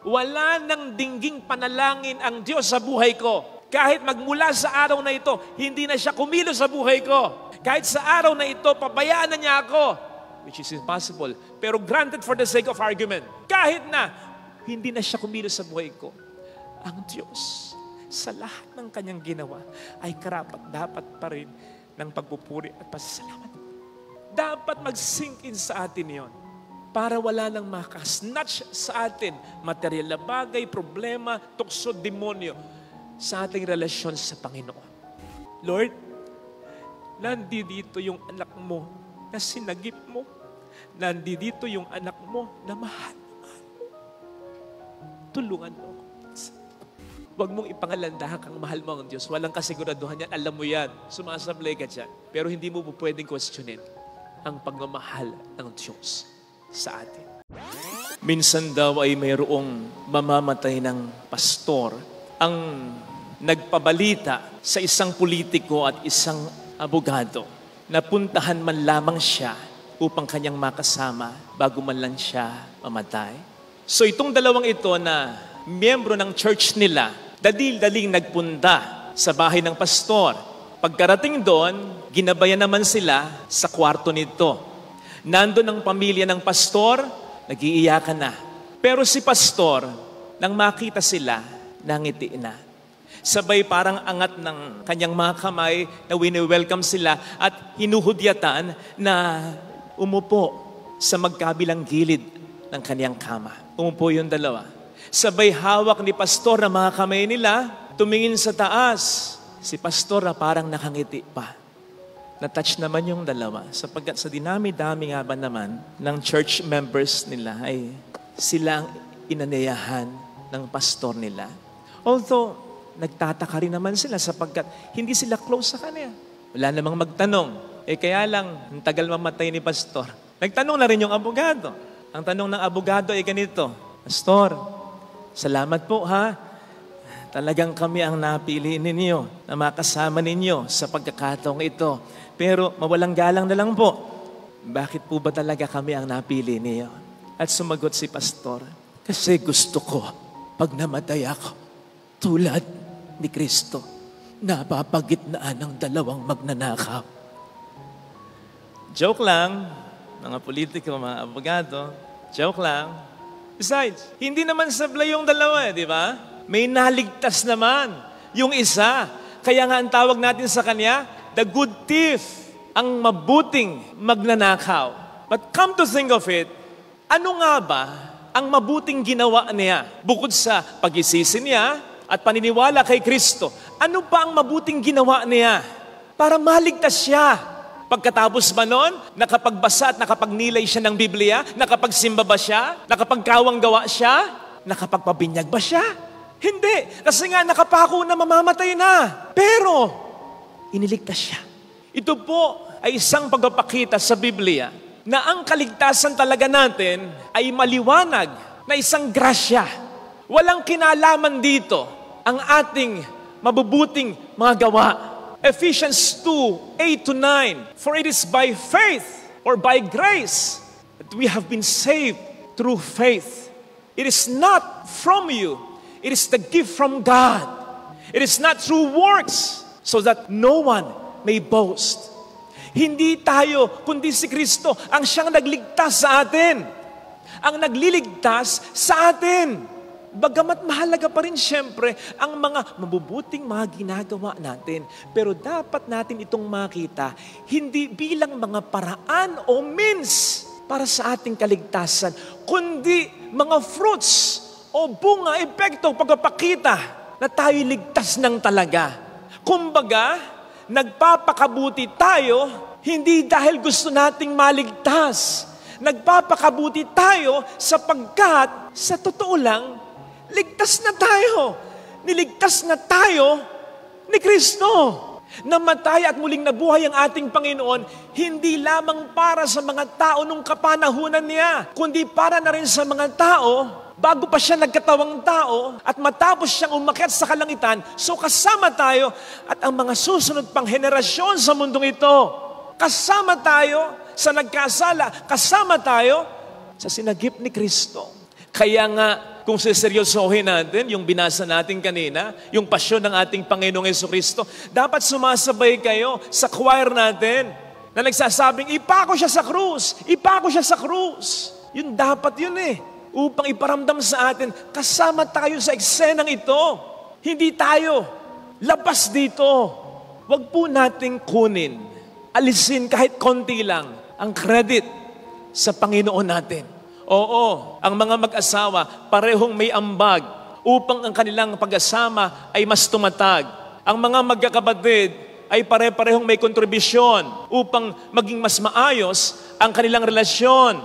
Wala nang dingging panalangin ang Diyos sa buhay ko. Kahit magmula sa araw na ito, hindi na siya kumilos sa buhay ko. Kahit sa araw na ito, pabayaan na niya ako. Which is impossible. Pero granted for the sake of argument. Kahit na, hindi na siya kumilos sa buhay ko. Ang Diyos, sa lahat ng kanyang ginawa, ay karapat-dapat pa rin ng pagpupuri at pasasalamat. Dapat mag-sink in sa atin yon. Para wala nang makasnatch sa atin material na bagay, problema, tukso, demonyo sa ating relasyon sa Panginoon. Lord, nandito yung anak mo na sinagip mo. Nandito yung anak mo na mahal mo. Tulungan mo. Huwag mong ipangalandahan kang mahal mo ang Diyos. Walang kasiguraduhan yan. Alam mo yan. Sumasablay ka dyan. Pero hindi mo po pwedeng questionin ang pagmamahal ng Diyos sa atin. Minsan daw ay mayroong mamamatay ng pastor ang nagpabalita sa isang politiko at isang abogado na puntahan man lamang siya upang kanyang makasama bago man lang siya mamatay. So itong dalawang ito na miyembro ng church nila, dadil-daling nagpunta sa bahay ng pastor. Pagkarating doon, ginabayan naman sila sa kwarto nito. Nandun ang pamilya ng pastor, nag-iiyakan na. Pero si pastor, nang makita sila, nangiti na. Sabay parang angat ng kanyang mga kamay na wini-welcome sila at hinuhudyatan na umupo sa magkabilang gilid ng kanyang kama. Umupo yung dalawa. Sabay hawak ni pastor na mga kamay nila, tumingin sa taas. Si pastor na parang nakangiti pa. Na-touch naman yung dalawa sapagkat sa dinami-dami nga ba naman ng church members nila ay sila ang inanayahan ng pastor nila. Although, nagtataka rin naman sila sapagkat hindi sila close sa kanya. Wala namang magtanong. Kaya lang, ang tagal mamatay ni pastor. Nagtanong na rin yung abogado. Ang tanong ng abogado ay ganito, Pastor, salamat po ha. Talagang kami ang napili ninyo na makasama ninyo sa pagkakataong ito. Pero mawalang galang na lang po. Bakit po ba talaga kami ang napili niyo? At sumagot si pastor, kasi gusto ko, pag namatay ako, tulad ni Kristo, napapagitnaan ng dalawang magnanakaw. Joke lang, mga politiko, mga abogado, joke lang. Besides, hindi naman sablay yung dalawa, di ba? May naligtas naman yung isa. Kaya nga ang tawag natin sa kanya, the good thief, ang mabuting magnanakaw. But come to think of it, ano nga ba ang mabuting ginawa niya? Bukod sa pag-isisi niya at paniniwala kay Kristo, ano pa ang mabuting ginawa niya para maligtas siya? Pagkatapos ba nun, nakapagbasa at nakapagnilay siya ng Biblia? Nakapagsimba ba siya? Nakapagkawang gawa siya? Nakapagpabinyag ba siya? Hindi. Kasi nga nakapako na mamamatay na. Pero, iniligtas siya. Ito po ay isang pagpapakita sa Biblia na ang kaligtasan talaga natin ay maliwanag na isang grasya. Walang kinalaman dito ang ating mabubuting mga gawa. Ephesians 2:8-9, for it is by faith or by grace that we have been saved through faith. It is not from you. It is the gift from God. It is not through works, so that no one may boast. Hindi tayo, kundi si Kristo ang siyang nagligtas sa atin. Ang nagliligtas sa atin. Bagamat mahalaga pa rin siyempre ang mga mabubuting mga ginagawa natin. Pero dapat natin itong makita, hindi bilang mga paraan o means para sa ating kaligtasan, kundi mga fruits o bunga, epekto, pagpapakita na tayo ligtas ng talaga. Kumbaga, nagpapakabuti tayo, hindi dahil gusto nating maligtas. Nagpapakabuti tayo sapagkat, sa totoo lang, ligtas na tayo. Niligtas na tayo ni Kristo. Namatay at muling nabuhay ang ating Panginoon, hindi lamang para sa mga tao nung kapanahunan niya, kundi para na rin sa mga tao bago pa siya nagkatawang tao at matapos siyang umakyat sa kalangitan. So kasama tayo at ang mga susunod pang henerasyon sa mundong ito. Kasama tayo sa nagkasala. Kasama tayo sa sinagip ni Kristo. Kaya nga, Kung seseryosohin natin yung binasa natin kanina, yung pasyon ng ating Panginoong Jesucristo, dapat sumasabay kayo sa choir natin na nagsasabing, ipako siya sa krus, ipako siya sa krus. Yun dapat yun upang iparamdam sa atin, kasama tayo sa eksenang ito. Hindi tayo labas dito. Huwag po nating kunin, alisin kahit konti lang ang credit sa Panginoon natin. Oo, ang mga mag-asawa parehong may ambag upang ang kanilang pag-asama ay mas tumatag. Ang mga magkakapatid ay pare-parehong may kontribusyon upang maging mas maayos ang kanilang relasyon.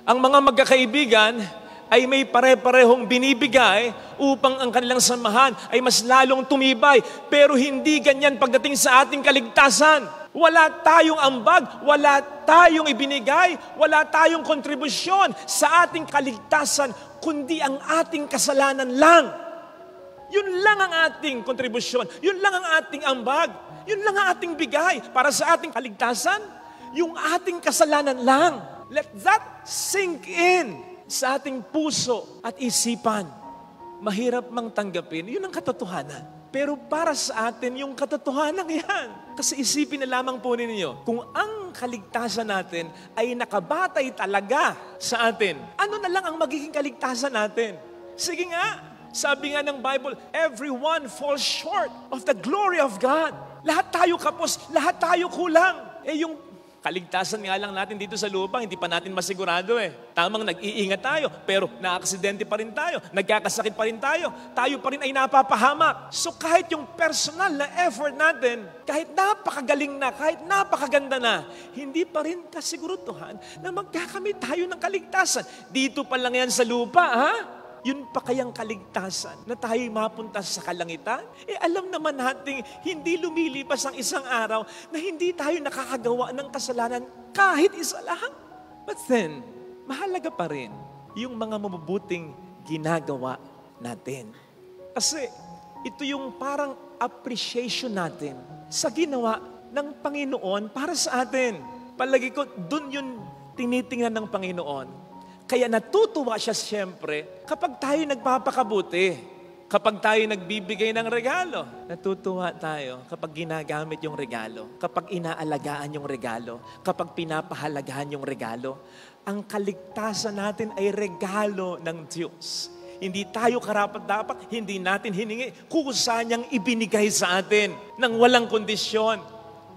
Ang mga magkakaibigan ay may pare-parehong binibigay upang ang kanilang samahan ay mas lalong tumibay. Pero hindi ganyan pagdating sa ating kaligtasan. Wala tayong ambag, wala tayong ibinigay, wala tayong kontribusyon sa ating kaligtasan, kundi ang ating kasalanan lang. Yun lang ang ating kontribusyon, yun lang ang ating ambag, yun lang ang ating bigay para sa ating kaligtasan, yung ating kasalanan lang. Let that sink in sa ating puso at isipan. Mahirap mang tanggapin, yun ang katotohanan. Pero para sa atin, yung katotohanan yan. Kasi isipin na lamang po ninyo, kung ang kaligtasan natin ay nakabatay talaga sa atin, ano na lang ang magiging kaligtasan natin? Sige nga, sabi nga ng Bible, everyone falls short of the glory of God. Lahat tayo kapos, lahat tayo kulang. Yung kaligtasan nga lang natin dito sa lupa, hindi pa natin masigurado Tamang nag-iingat tayo, pero na-aksidente pa rin tayo, nagkakasakit pa rin tayo, tayo pa rin ay napapahamak. So kahit yung personal na effort natin, kahit napakagaling na, kahit napakaganda na, hindi pa rin kasiguruduhan na magkakamit tayo ng kaligtasan. Dito pa lang yan sa lupa, Yun pa kayang kaligtasan na tayo mapunta sa kalangitan? Alam naman nating hindi lumilipas ang isang araw na hindi tayo nakakagawa ng kasalanan kahit isa lang. But then, mahalaga pa rin yung mga mabubuting ginagawa natin. Kasi ito yung parang appreciation natin sa ginawa ng Panginoon para sa atin. Palagi ko, dun yun tinitingnan ng Panginoon. Kaya natutuwa siya siyempre kapag tayo nagpapakabuti, kapag tayo nagbibigay ng regalo. Natutuwa tayo kapag ginagamit yung regalo, kapag inaalagaan yung regalo, kapag pinapahalagahan yung regalo. Ang kaligtasan natin ay regalo ng Diyos. Hindi tayo karapat-dapat, hindi natin hiningi. Kusa niyang ibinigay sa atin ng walang kondisyon.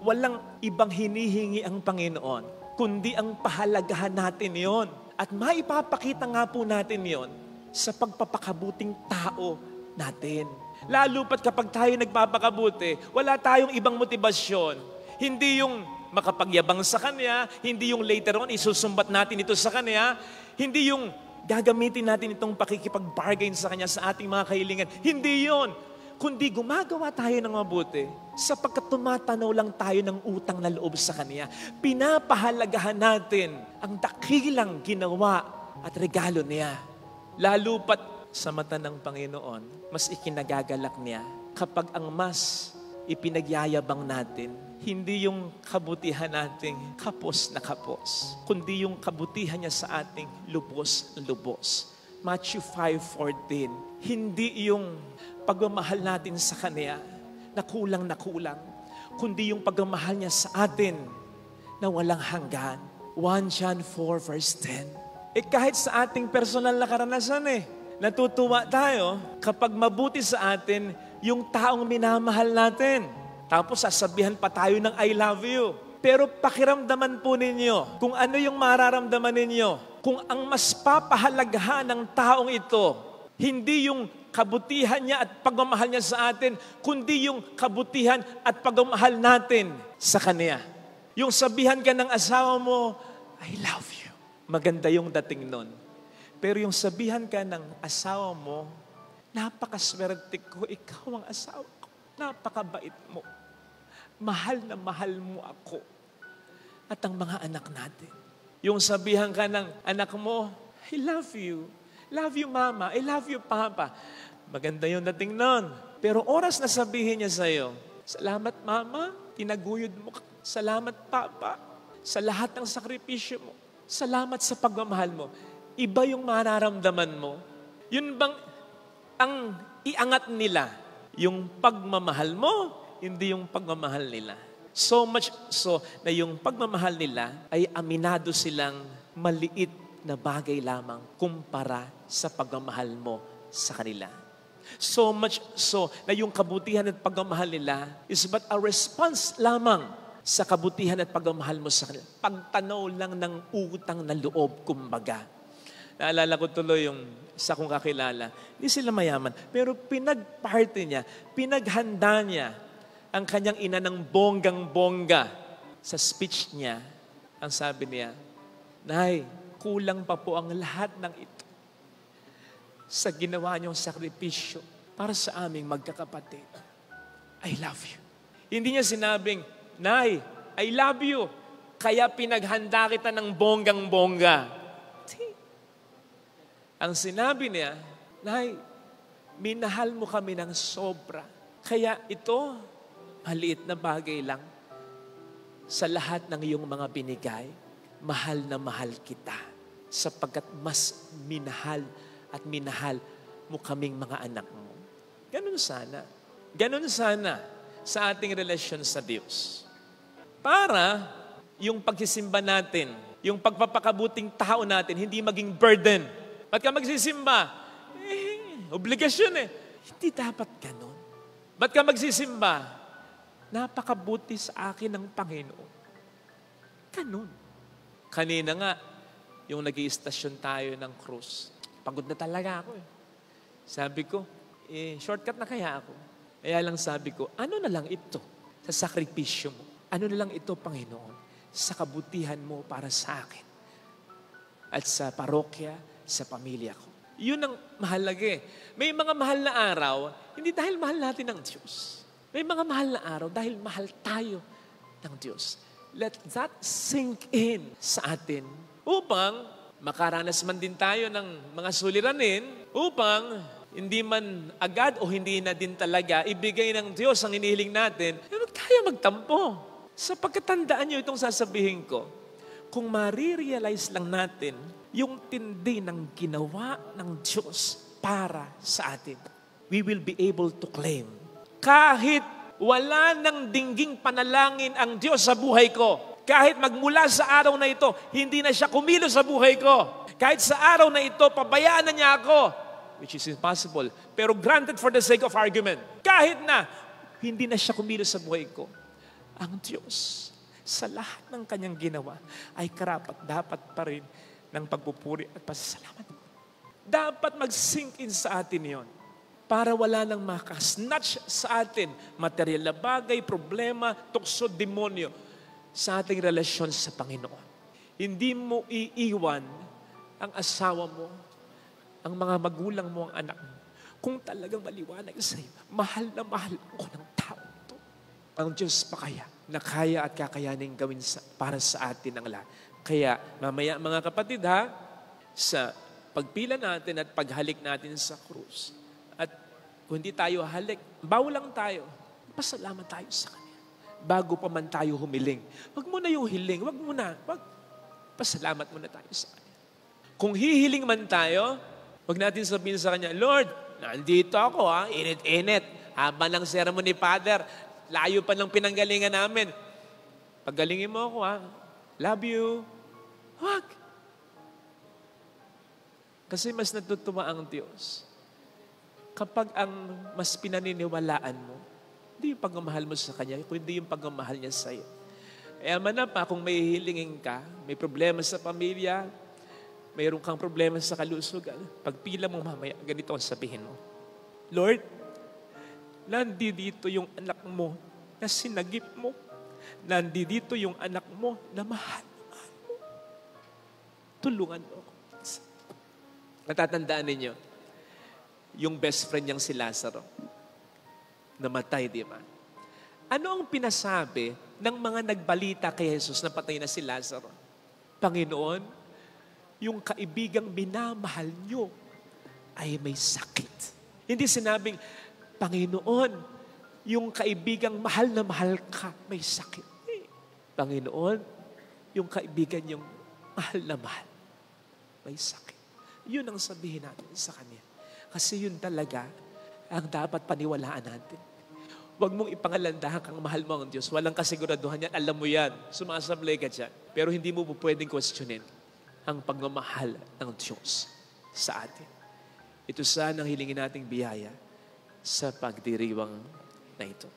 Walang ibang hinihingi ang Panginoon, kundi ang pahalagahan natin yon. At maipapakita nga po natin yon sa pagpapakabuting tao natin. Lalo pat kapag tayo nagpapakabuti, wala tayong ibang motibasyon. Hindi yung makapagyabang sa Kanya, hindi yung later on isusumbat natin ito sa Kanya, hindi yung gagamitin natin itong pakikipag-bargain sa Kanya sa ating mga kahilingan. Hindi yon. Kundi gumagawa tayo ng mabuti sapagkat tumatanaw lang tayo ng utang na loob sa Kanya. Pinapahalagahan natin ang dakilang ginawa at regalo niya. Lalo pat sa mata ng Panginoon, mas ikinagagalak niya kapag ang mas ipinagyayabang natin, hindi yung kabutihan nating kapos na kapos, kundi yung kabutihan niya sa ating lubos-lubos. Matthew 5:14, hindi yung pagmamahal natin sa Kanya na kulang, kundi yung pagmamahal niya sa atin na walang hanggan. 1 John 4:10. Kahit sa ating personal na karanasan natutuwa tayo kapag mabuti sa atin yung taong minamahal natin. Tapos sasabihan pa tayo ng I love you. Pero pakiramdaman po ninyo kung ano yung mararamdaman ninyo. Kung ang mas papahalagahan ng taong ito, hindi yung kabutihan niya at pagmamahal niya sa atin, kundi yung kabutihan at pagmamahal natin sa Kanya. Yung sabihan ka ng asawa mo, I love you. Maganda yung dating nun. Pero yung sabihan ka ng asawa mo, napakaswerte ko, ikaw ang asawa ko. Napakabait mo. Mahal na mahal mo ako. At ang mga anak natin. Yung sabihan ka ng anak mo, I love you. Love you, Mama. I love you, Papa. Maganda yung dating nun. Pero oras na sabihin niya sa'yo, salamat, Mama. Tinaguyod mo. Salamat, Papa. Sa lahat ng sakripisyo mo. Salamat sa pagmamahal mo. Iba yung mararamdaman mo. Yun bang ang iangat nila? Yung pagmamahal mo, hindi yung pagmamahal nila. So much so na yung pagmamahal nila ay aminado silang maliit na bagay lamang kumpara sa pagmamahal mo sa kanila. So much so na yung kabutihan at pagmamahal nila is but a response lamang sa kabutihan at pagmamahal mo sa kanila. Pagtanaw lang ng utang na loob, kumbaga. Naalala ko tuloy yung isa kong kakilala. Hindi sila mayaman, pero pinagparty niya, pinaghanda niya ang kanyang ina ng bonggang-bongga. Sa speech niya, ang sabi niya, Nay, kulang pa po ang lahat ng ito sa ginawa niyong sakripisyo para sa aming magkakapatid. I love you. Hindi niya sinabing, Nay, I love you. Kaya pinaghanda kita ng bonggang-bongga. Ang sinabi niya, Nay, minahal mo kami ng sobra. Kaya ito, maliit na bagay lang. Sa lahat ng iyong mga binigay, mahal na mahal kita. Sapagkat mas minahal at minahal mo kaming mga anak mo. Ganun sana. Ganun sana sa ating relasyon sa Diyos. Para yung pagsisimba natin, yung pagpapakabuting tao natin, hindi maging burden. Ba't ka magsisimba? Obligasyon eh. Hindi dapat ganun. Ba't ka magsisimba? Napakabuti sa akin ng Panginoon. Ganun. Kanina nga, yung nag-i-stasyon tayo ng krus. Pagod na talaga ako eh. Sabi ko, shortcut na kaya ako. Kaya lang sabi ko, ano na lang ito sa sakripisyo mo? Ano na lang ito, Panginoon, sa kabutihan mo para sa akin? At sa parokya, sa pamilya ko. Yun ang mahalaga eh. May mga mahal na araw, hindi dahil mahal natin ng Diyos. May mga mahal na araw dahil mahal tayo ng Diyos. Let that sink in sa atin upang makaranas man din tayo ng mga suliranin, upang hindi man agad o hindi na din talaga ibigay ng Diyos ang inihiling natin, pero kaya magtampo. Sa pagkatandaan nyo itong sasabihin ko, kung marirealize lang natin yung tindi ng ginawa ng Diyos para sa atin, we will be able to claim. Kahit wala nang dingging panalangin ang Diyos sa buhay ko, kahit magmula sa araw na ito, hindi na siya kumilos sa buhay ko, kahit sa araw na ito, pabayaan na niya ako, which is impossible, pero granted for the sake of argument, kahit na hindi na siya kumilos sa buhay ko, ang Diyos, sa lahat ng kanyang ginawa, ay karapat dapat pa rin ng pagpupuri at pasasalamat. Dapat mag-sink in sa atin yon para wala nang makasnatch sa atin material na bagay, problema, tukso, demonyo sa ating relasyon sa Panginoon. Hindi mo iiwan ang asawa mo, ang mga magulang mo, ang anak mo, kung talagang maliwanag sa iyo, mahal na mahal ako ng tao ito. Ang Diyos pa kaya na kaya at kakayanin gawin para sa atin ang lahat. Kaya mamaya mga kapatid ha, sa pagpila natin at paghalik natin sa krus, at kung hindi tayo halik, bawo lang tayo, pasalamat tayo sa Kanya. Bago pa man tayo humiling, wag muna yung hiling, pasalamat muna tayo sa Kanya. Kung hihiling man tayo, wag natin sabihin sa Kanya, Lord, nandito ako ha, init-init, haba ng ceremony, Father, layo pa ng pinanggalingan namin. Paggalingin mo ako ha, love you. Wag. Kasi mas natutuwa ang Diyos kapag ang mas pinaniniwalaan mo, hindi yung pagmamahal mo sa Kanya, kundi yung pagmamahal niya sa iyo. Kaya manapa, kung may hihilingin ka, may problema sa pamilya, mayroon kang problema sa kalusugan, pagpila mo mamaya, ganito ang sabihin mo. Lord, nandito yung anak mo na sinagip mo. Nandito yung anak mo na mahal mo. Tulungan mo ako. Natatandaan ninyo, yung best friend niyang si Lazaro, namatay, di ba? Ano ang pinasabi ng mga nagbalita kay Jesus na patay na si Lazaro? Panginoon, yung kaibigang minamahal niyo ay may sakit. Hindi sinabing, Panginoon, yung kaibigang mahal na mahal ka, may sakit. Panginoon, yung kaibigan yung mahal na mahal, may sakit. Yun ang sabihin natin sa Kanya. Kasi yun talaga ang dapat paniwalaan natin. Huwag mong ipangalandahan kang mahal mo ang Diyos. Walang kasiguraduhan yan. Alam mo yan. Sumasablay ka dyan. Pero hindi mo po pwedeng questionin ang pagmamahal ng Diyos sa atin. Ito sana ang hilingin nating biyaya sa pagdiriwang na ito.